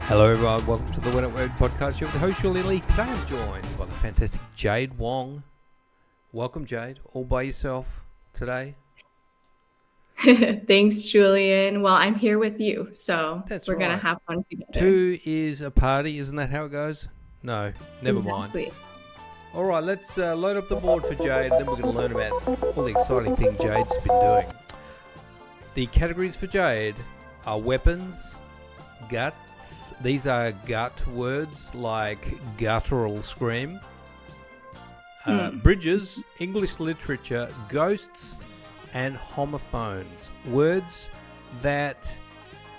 Hello everyone, welcome to the When It Word podcast. You're the host, Julie Lee. Today I'm joined by the fantastic Jade Wong. Welcome Jade, all by yourself today. Thanks, Julian. Well, I'm here with you, so That's we're right. going to have fun together. Two is a party, isn't that how it goes? No, never Exactly. mind. Alright, let's load up the board for Jade, and then we're going to learn about all the exciting things Jade's been doing. The categories for Jade are weapons, guts. These are gut words like guttural scream. Bridges, English literature, ghosts, and homophones. Words that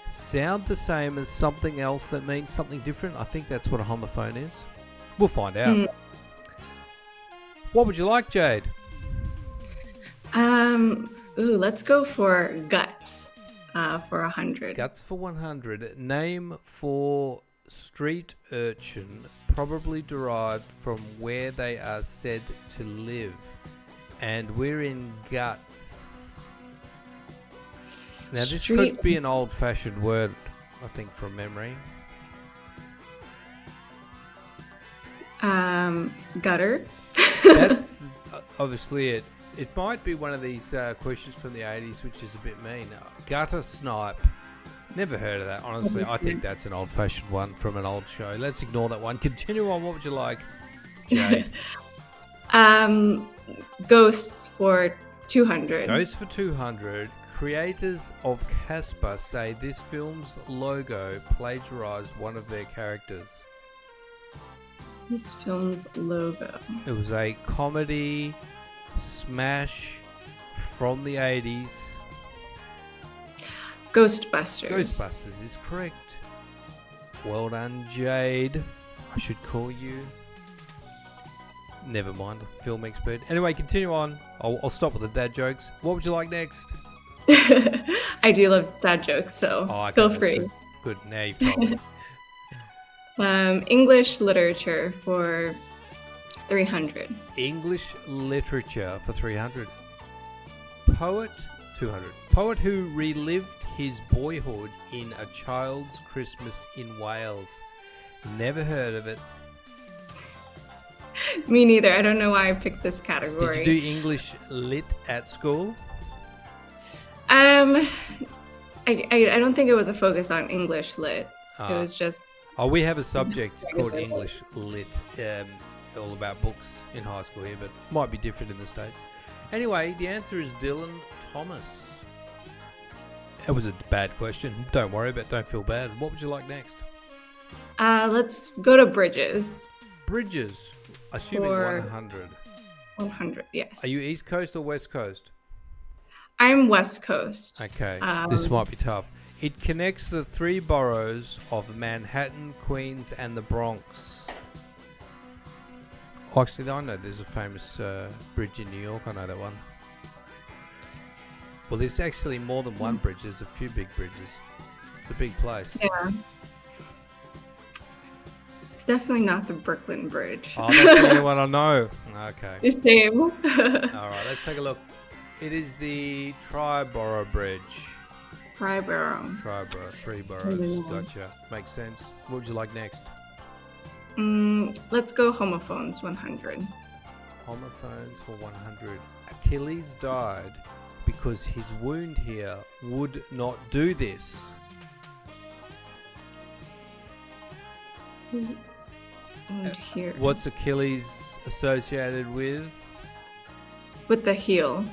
sound the same as something else that means something different. I think that's what a homophone is. We'll find out. What would you like, Jade? Let's go for guts for 100. Guts for 100. Name for street urchin, probably derived from where they are said to live. And we're in guts. Now this could be an old-fashioned word, I think, from memory. Gutter. That's obviously it. It might be one of these questions from the 80s, which is a bit mean. Gutter snipe. Never heard of that, honestly. I think that's an old-fashioned one from an old show. Let's ignore that one. Continue on. What would you like, Jade? Ghosts for 200. Ghosts for 200. Creators of Casper say this film's logo plagiarized one of their characters. This film's logo. It was a comedy smash from the 80s. Ghostbusters. Ghostbusters is correct. Well done, Jade. I should call you. Never mind, film expert. Anyway, continue on. I'll stop with the dad jokes. What would you like next? I do love dad jokes, so feel free. Good. Now you've told me. English literature for 300. English literature for 300. Poet, 200. Poet who relived his boyhood in A Child's Christmas in Wales. Never heard of it. Me neither. I don't know why I picked this category. Did you do English lit at school? I don't think it was a focus on English lit. It was just... Oh, we have a subject called English lit, all about books in high school here, but might be different in the States. Anyway, the answer is Dylan Thomas. That was a bad question. Don't worry about it. Don't feel bad. What would you like next? Let's go to bridges. Bridges. Assuming 100. 100, yes. Are you East Coast or West Coast? I'm West Coast. Okay, this might be tough. It connects the three boroughs of Manhattan, Queens, and the Bronx. Actually, I know there's a famous bridge in New York. I know that one. Well, there's actually more than one bridge. There's a few big bridges. It's a big place. Yeah. It's definitely not the Brooklyn Bridge. Oh, that's the only one I know. Okay. Same. All right, let's take a look. It is the Triborough Bridge. Triborough. Three boroughs. Gotcha. Makes sense. What would you like next? Let's go homophones 100. Homophones for 100. Achilles died because his wound here would not do this. Wound here. What's Achilles associated with? With the heel.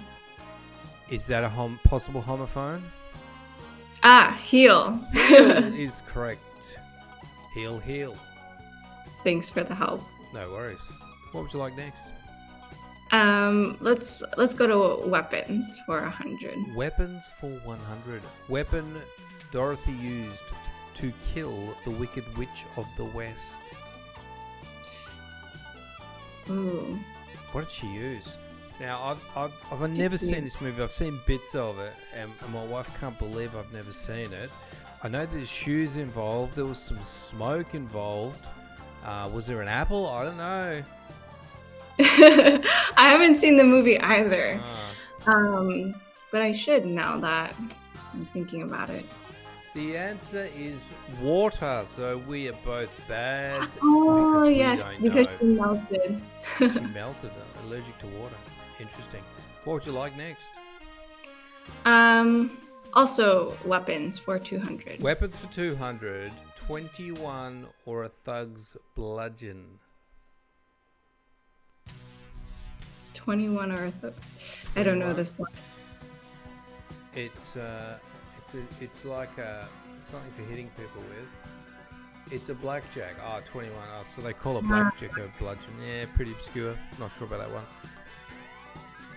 Is that a possible homophone? Heel. Heel is correct. Heel. Thanks for the help. No worries. What would you like next? Let's go to weapons for 100. Weapons for 100. Weapon Dorothy used to kill the Wicked Witch of the West. Ooh. What did she use? Now, I've never seen this movie. I've seen bits of it, and my wife can't believe I've never seen it. I know there's shoes involved. There was some smoke involved. Was there an apple? I don't know. I haven't seen the movie either. But I should now that I'm thinking about it. The answer is water. So we are both bad Oh, because we yes, don't because know. she melted. She melted, allergic to water. Interesting. What would you like next? Also weapons for 200. Weapons for 200, 21 or a thug's bludgeon. 21 or I don't know 21. this one. It's like something for hitting people with. It's a blackjack. 21. So they call a blackjack a bludgeon. Yeah, pretty obscure. Not sure about that one.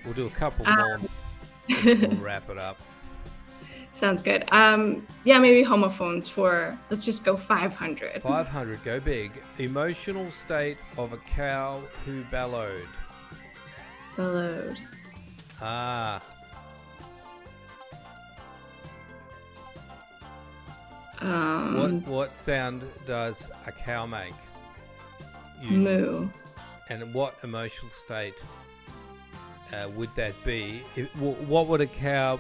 We'll do a couple more. We'll wrap it up. Sounds good. Yeah, maybe homophones for, let's just go 500. 500, go big. Emotional state of a cow who bellowed. Bellowed. What sound does a cow make? Usually? Moo. And what emotional state would that be? What would a cow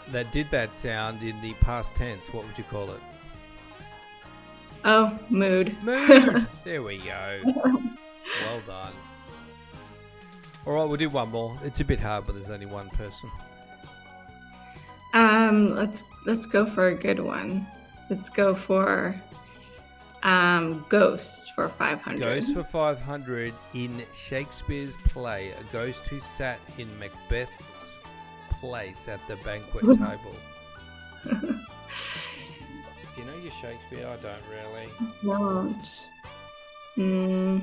that did that sound in the past tense, what would you call it? Oh, mood. Mood. There we go. Well done. All right, we'll do one more. It's a bit hard, but there's only one person. Let's go for a good one. Let's go for ghosts for 500. Ghosts for 500 in Shakespeare's play, a ghost who sat in Macbeth's place at the banquet table. Do you know your Shakespeare? I don't really. Don't.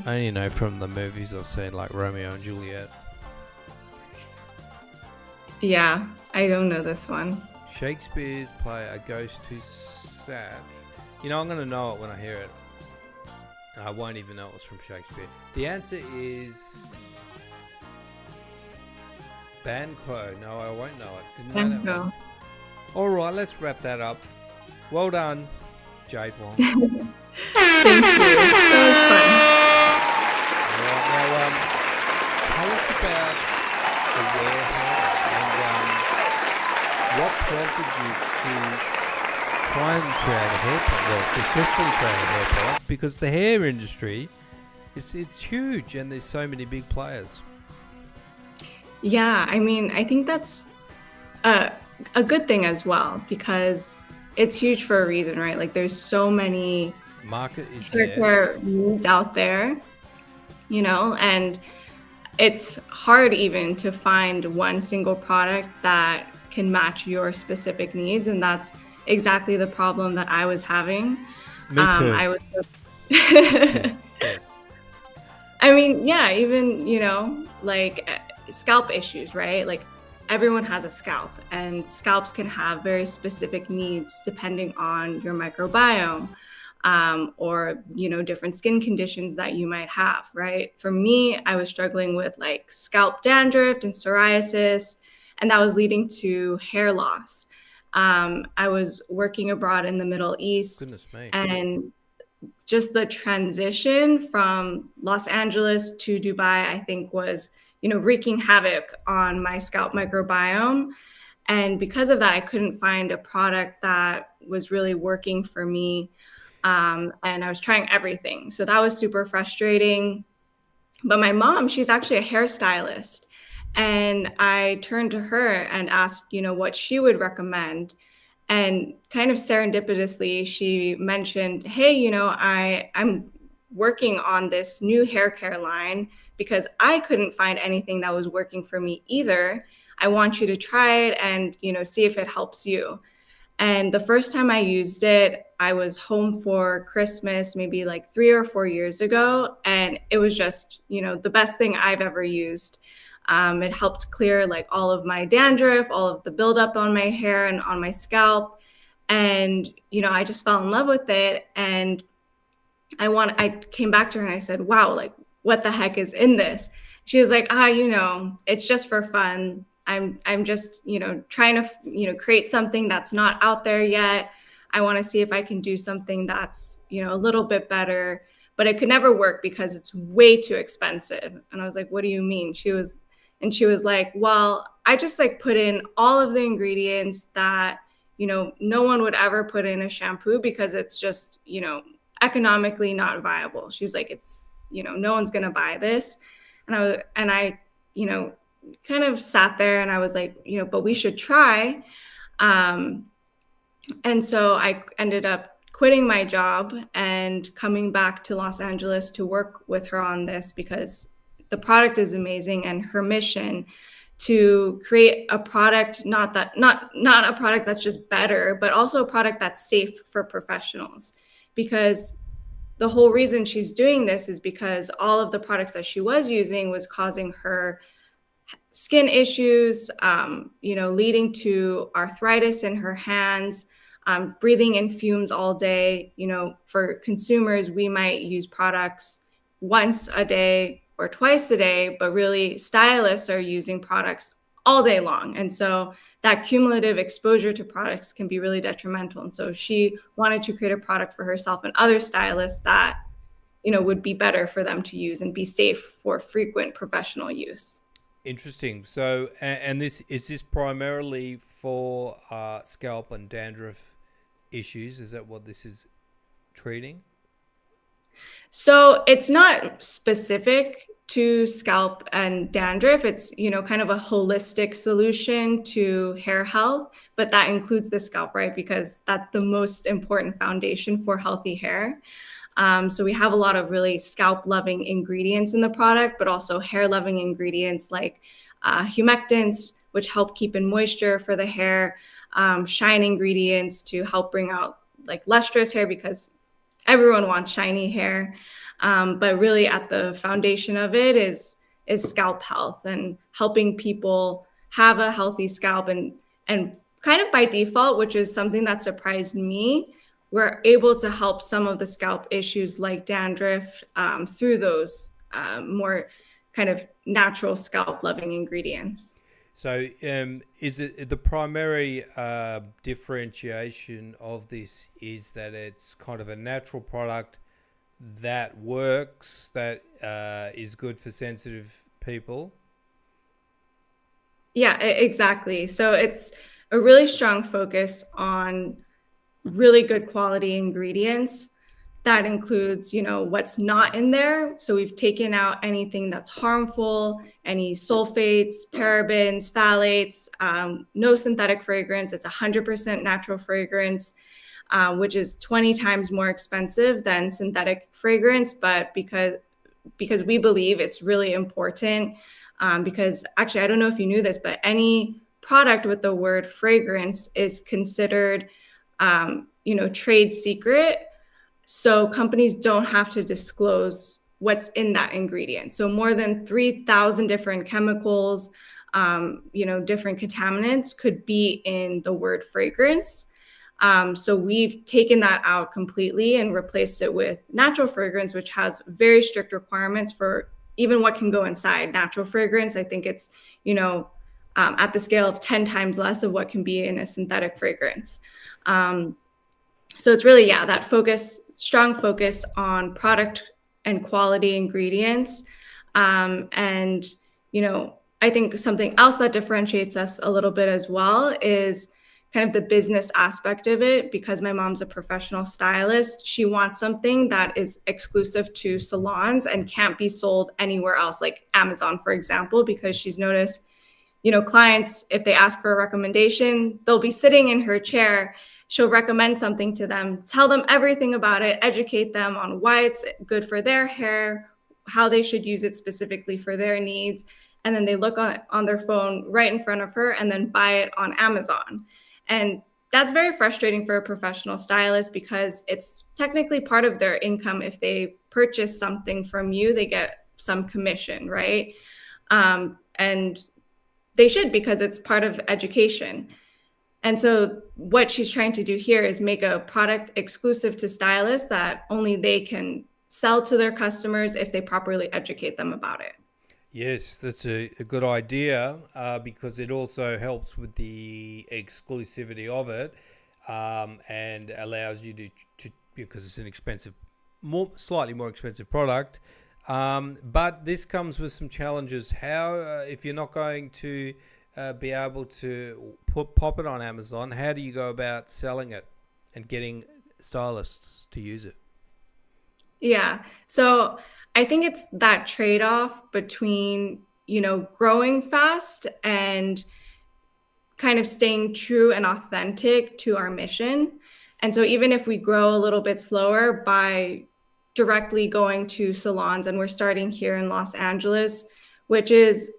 I only know from the movies I've seen, like Romeo and Juliet. Yeah, I don't know this one. Shakespeare's play, a ghost who sat. You know, I'm going to know it when I hear it. And I won't even know it was from Shakespeare. The answer is Banquo. No, I won't know it. Didn't know that one. All right, let's wrap that up. Well done, Jade Wong. Thank you. That was fun. All right, now, tell us about the wear hair and what prompted you to try and create a hair product, well, successfully create a hair product, because the hair industry, it's huge and there's so many big players. Yeah, I mean, I think that's a good thing as well, because it's huge for a reason, right? Like there's so many market is there needs out there, you know, and it's hard even to find one single product that can match your specific needs, and that's exactly the problem that I was having. Me too. I was yeah. I mean, yeah, even, you know, like scalp issues, right? Like everyone has a scalp, and scalps can have very specific needs depending on your microbiome, or, you know, different skin conditions that you might have, right? For me, I was struggling with like scalp dandruff and psoriasis, and that was leading to hair loss. I was working abroad in the Middle East. Goodness me. And just the transition from Los Angeles to Dubai, I think was, you know, wreaking havoc on my scalp microbiome. And because of that, I couldn't find a product that was really working for me. And I was trying everything. So that was super frustrating. But my mom, she's actually a hairstylist. And I turned to her and asked, you know, what she would recommend. And kind of serendipitously, she mentioned, hey, you know, I'm working on this new hair care line because I couldn't find anything that was working for me either. I want you to try it and, you know, see if it helps you. And the first time I used it, I was home for Christmas, maybe like 3 or 4 years ago. And it was just, you know, the best thing I've ever used. It helped clear like all of my dandruff, all of the buildup on my hair and on my scalp. And, you know, I just fell in love with it. And I came back to her and I said, wow, like what the heck is in this? She was like, you know, it's just for fun. I'm just, you know, trying to, you know, create something that's not out there yet. I want to see if I can do something that's, you know, a little bit better, but it could never work because it's way too expensive. And I was like, what do you mean? She was like, well, I just like put in all of the ingredients that no one would ever put in a shampoo because it's just, economically not viable. She's like, it's, no one's going to buy this. And I, kind of sat there and I was like, but we should try. And so I ended up quitting my job and coming back to Los Angeles to work with her on this because the product is amazing, and her mission to create a product, not a product that's just better, but also a product that's safe for professionals. Because the whole reason she's doing this is because all of the products that she was using was causing her skin issues, leading to arthritis in her hands, breathing in fumes all day. For consumers, we might use products once a day or twice a day, but really stylists are using products all day long. And so that cumulative exposure to products can be really detrimental. And so she wanted to create a product for herself and other stylists that, would be better for them to use and be safe for frequent professional use. Interesting. So, and this primarily for scalp and dandruff issues? Is that what this is treating? So it's not specific to scalp and dandruff. It's, kind of a holistic solution to hair health, but that includes the scalp, right? Because that's the most important foundation for healthy hair. So we have a lot of really scalp-loving ingredients in the product, but also hair-loving ingredients like humectants, which help keep in moisture for the hair, shine ingredients to help bring out like lustrous hair, because everyone wants shiny hair. But really at the foundation of it is scalp health and helping people have a healthy scalp. And kind of by default, which is something that surprised me, we're able to help some of the scalp issues like dandruff through those more kind of natural scalp loving ingredients. So is it the primary differentiation of this is that it's kind of a natural product that works, that is good for sensitive people? Yeah, exactly. So it's a really strong focus on really good quality ingredients. That includes, what's not in there. So we've taken out anything that's harmful, any sulfates, parabens, phthalates, no synthetic fragrance. It's 100% natural fragrance, which is 20 times more expensive than synthetic fragrance. But because we believe it's really important, because actually, I don't know if you knew this, but any product with the word fragrance is considered trade secret. So companies don't have to disclose what's in that ingredient. So more than 3,000 different chemicals, different contaminants could be in the word fragrance. So we've taken that out completely and replaced it with natural fragrance, which has very strict requirements for even what can go inside. Natural fragrance, I think it's, at the scale of 10 times less of what can be in a synthetic fragrance. So it's really, that strong focus on product and quality ingredients. And, I think something else that differentiates us a little bit as well is kind of the business aspect of it. Because my mom's a professional stylist, she wants something that is exclusive to salons and can't be sold anywhere else, like Amazon, for example, because she's noticed, clients, if they ask for a recommendation, they'll be sitting in her chair. She'll recommend something to them, tell them everything about it, educate them on why it's good for their hair, how they should use it specifically for their needs. And then they look on their phone right in front of her and then buy it on Amazon. And that's very frustrating for a professional stylist because it's technically part of their income. If they purchase something from you, they get some commission, right? And they should, because it's part of education. And so what she's trying to do here is make a product exclusive to stylists that only they can sell to their customers if they properly educate them about it. Yes, that's a good idea because it also helps with the exclusivity of it and allows you to because it's an expensive, slightly more expensive product. But this comes with some challenges. How, if you're not going to be able to pop it on Amazon, how do you go about selling it and getting stylists to use it? Yeah. So I think it's that trade-off between, growing fast and kind of staying true and authentic to our mission. And so even if we grow a little bit slower by directly going to salons, and we're starting here in Los Angeles, which is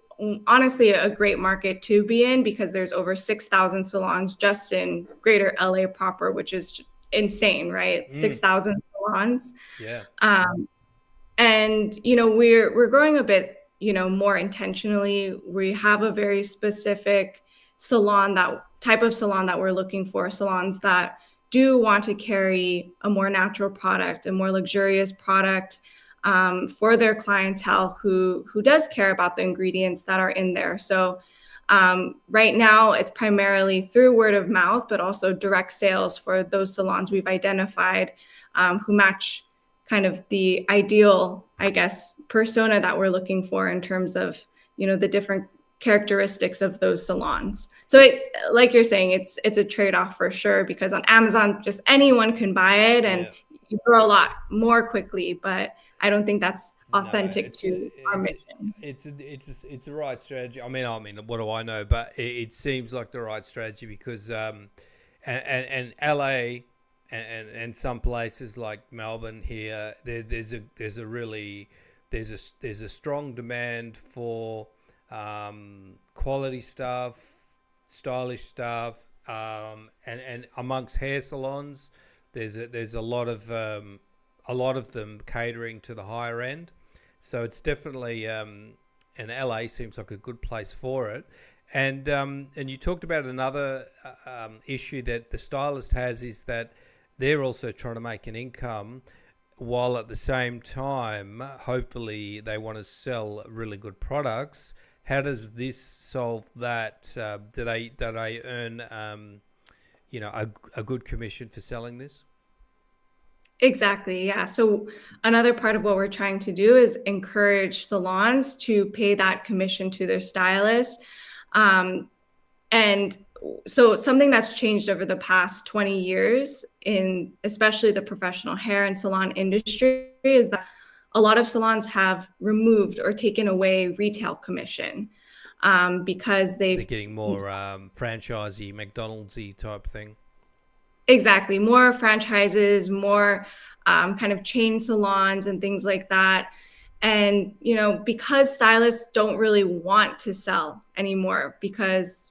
honestly a great market to be in because there's over 6,000 salons just in greater LA proper, which is insane, right? 6,000 salons. Yeah. And we're growing a bit more intentionally. We have a very specific salon, that type of salon that we're looking for, salons that do want to carry a more natural product, a more luxurious product, for their clientele who does care about the ingredients that are in there. So right now it's primarily through word of mouth, but also direct sales for those salons we've identified, who match kind of the ideal, I guess, persona that we're looking for in terms of, the different characteristics of those salons. So like you're saying, it's a trade-off for sure, because on Amazon, just anyone can buy it and you grow a lot more quickly, but I don't think that's authentic to our mission. It's the right strategy. I mean, what do I know? But it seems like the right strategy because and LA and some places like Melbourne here, there's a strong demand for quality stuff, stylish stuff, and amongst hair salons, there's a lot of them catering to the higher end. So it's definitely and LA seems like a good place for it. And you talked about another issue that the stylist has is that they're also trying to make an income, while at the same time, hopefully, they want to sell really good products. How does this solve that? Do they earn a good commission for selling this? Exactly. Yeah. So another part of what we're trying to do is encourage salons to pay that commission to their stylists. And so something that's changed over the past 20 years in especially the professional hair and salon industry is that a lot of salons have removed or taken away retail commission, because They're getting more franchisey, McDonald'sy type thing. exactly, more franchises, more kind of chain salons and things like that. And, because stylists don't really want to sell anymore because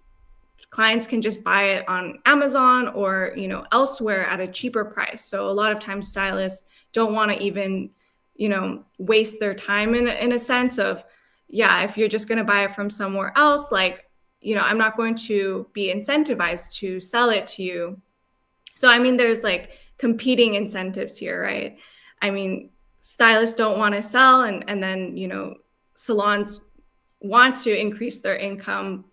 clients can just buy it on Amazon or, elsewhere at a cheaper price. So a lot of times stylists don't want to even, waste their time in a sense of, yeah, if you're just going to buy it from somewhere else, like, I'm not going to be incentivized to sell it to you. So, I mean, there's like competing incentives here, right? I mean, stylists don't want to sell, and then, salons want to increase their income,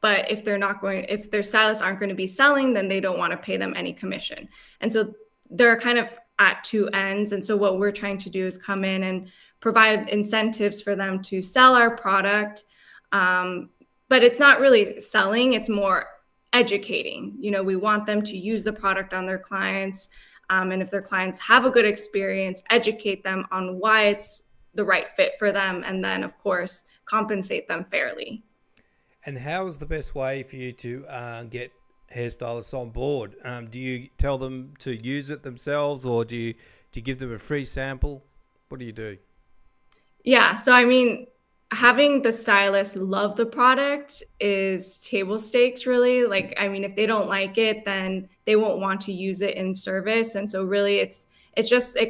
but if their stylists aren't going to be selling, then they don't want to pay them any commission. And so they're kind of at two ends. And so what we're trying to do is come in and provide incentives for them to sell our product. But it's not really selling, it's more educating. We want them to use the product on their clients. And if their clients have a good experience, educate them on why it's the right fit for them. And then, of course, compensate them fairly. And how is the best way for you to get hairstylists on board? Do you tell them to use it themselves, or do you give them a free sample? What do you do? Yeah, so I mean, having the stylist love the product is table stakes, really. Like, I mean, if they don't like it, then they won't want to use it in service. And so really it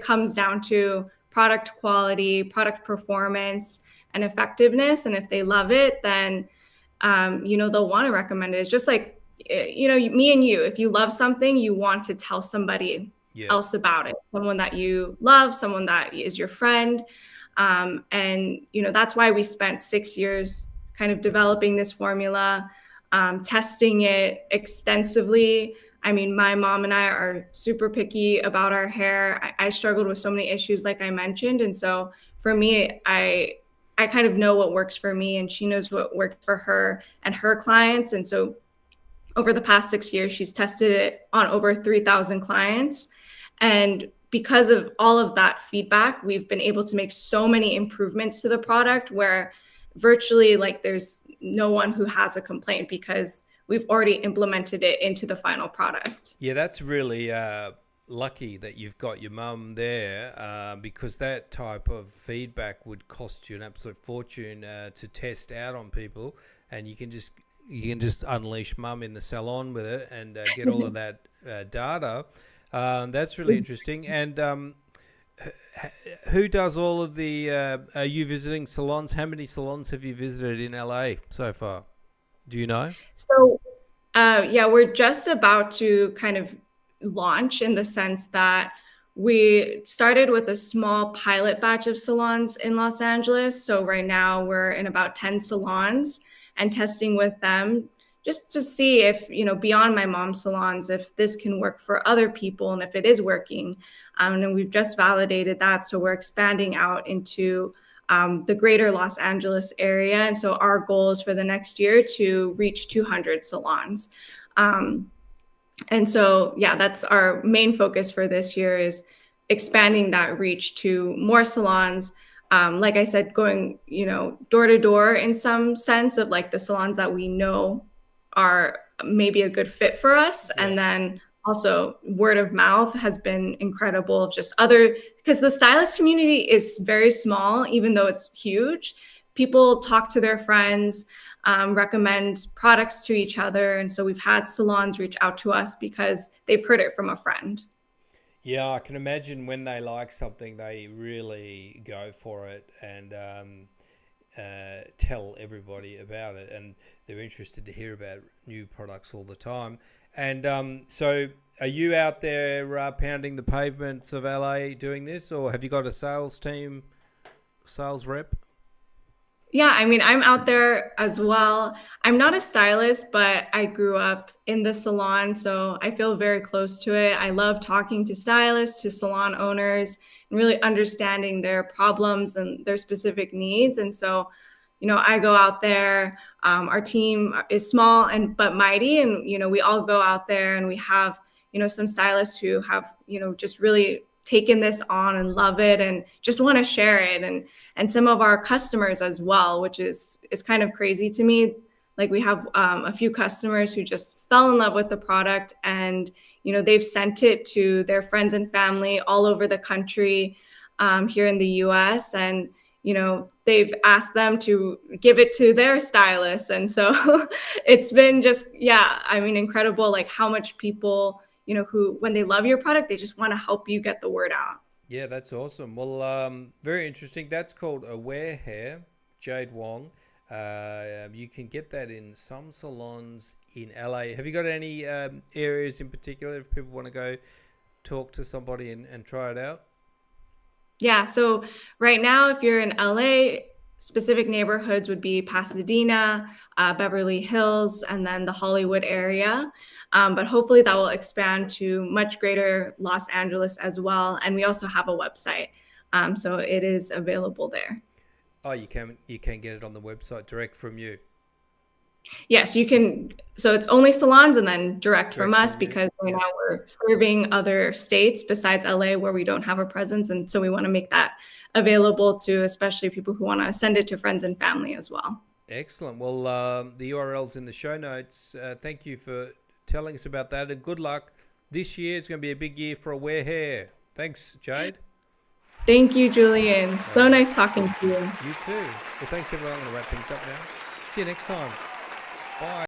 comes down to product quality, product performance, and effectiveness. And if they love it, then they'll want to recommend it. It's just like, me and you, if you love something, you want to tell somebody else about it, someone that you love, someone that is your friend. And that's why we spent 6 years kind of developing this formula, testing it extensively. I mean, my mom and I are super picky about our hair. I struggled with so many issues, like I mentioned. And so for me, I I kind of know what works for me, and she knows what worked for her and her clients. And so over the past 6 years, she's tested it on over 3,000 clients. And because of all of that feedback, we've been able to make so many improvements to the product where virtually like there's no one who has a complaint because we've already implemented it into the final product. Yeah, that's really lucky that you've got your mum there, because that type of feedback would cost you an absolute fortune to test out on people, and you can just unleash mum in the salon with it and get all of that data. That's really interesting. And who does all of the? Are you visiting salons? How many salons have you visited in LA so far? Do you know? So, yeah, we're just about to kind of launch in the sense that we started with a small pilot batch of salons in Los Angeles. So right now we're in about 10 salons and testing with them just to see if, beyond my mom's salons, if this can work for other people and if it is working. And we've just validated that. So we're expanding out into the greater Los Angeles area. And so our goal is for the next year to reach 200 salons. And so, yeah, that's our main focus for this year is expanding that reach to more salons. Like I said, going, door to door in some sense of like the salons that we know are maybe a good fit for us. Yeah. And then also word of mouth has been incredible of just because the stylist community is very small, even though it's huge. People talk to their friends, recommend products to each other. And so we've had salons reach out to us because they've heard it from a friend. Yeah, I can imagine when they like something, they really go for it and tell everybody about it. And they're interested to hear about new products all the time. And so are you out there pounding the pavements of LA doing this, or have you got a sales team, sales rep? Yeah, I mean, I'm out there as well. I'm not a stylist, but I grew up in the salon, so I feel very close to it. I love talking to stylists, to salon owners, and really understanding their problems and their specific needs. And so, I go out there. Our team is small but mighty, and we all go out there, and we have some stylists who have just really taken this on and love it and just want to share it, and some of our customers as well, which is kind of crazy to me. Like we have a few customers who just fell in love with the product, and they've sent it to their friends and family all over the country, here in the US, and they've asked them to give it to their stylists. And so it's been just, yeah, I mean, incredible, like how much people who, when they love your product, they just want to help you get the word out. Yeah, that's awesome. Well, very interesting. That's called Aware Hair, Jade Wong. You can get that in some salons in LA. Have you got any areas in particular if people want to go talk to somebody and try it out? Yeah, so right now, if you're in LA, specific neighborhoods would be Pasadena, Beverly Hills, and then the Hollywood area. But hopefully that will expand to much greater Los Angeles as well. And we also have a website. So it is available there. Oh, you can get it on the website direct from you. Yes, you can. So it's only salons and then direct from us from you. because right Yeah. now we're serving other states besides LA where we don't have a presence. And so we want to make that available to especially people who want to send it to friends and family as well. Excellent. Well, the URL's in the show notes. Thank you for telling us about that, and good luck this year. It's going to be a big year for Aware Hair. Thanks, Jade. Thank you, Julian. So nice talking to you. You too. Well, thanks everyone. I'm going to wrap things up now. See you next time. Bye.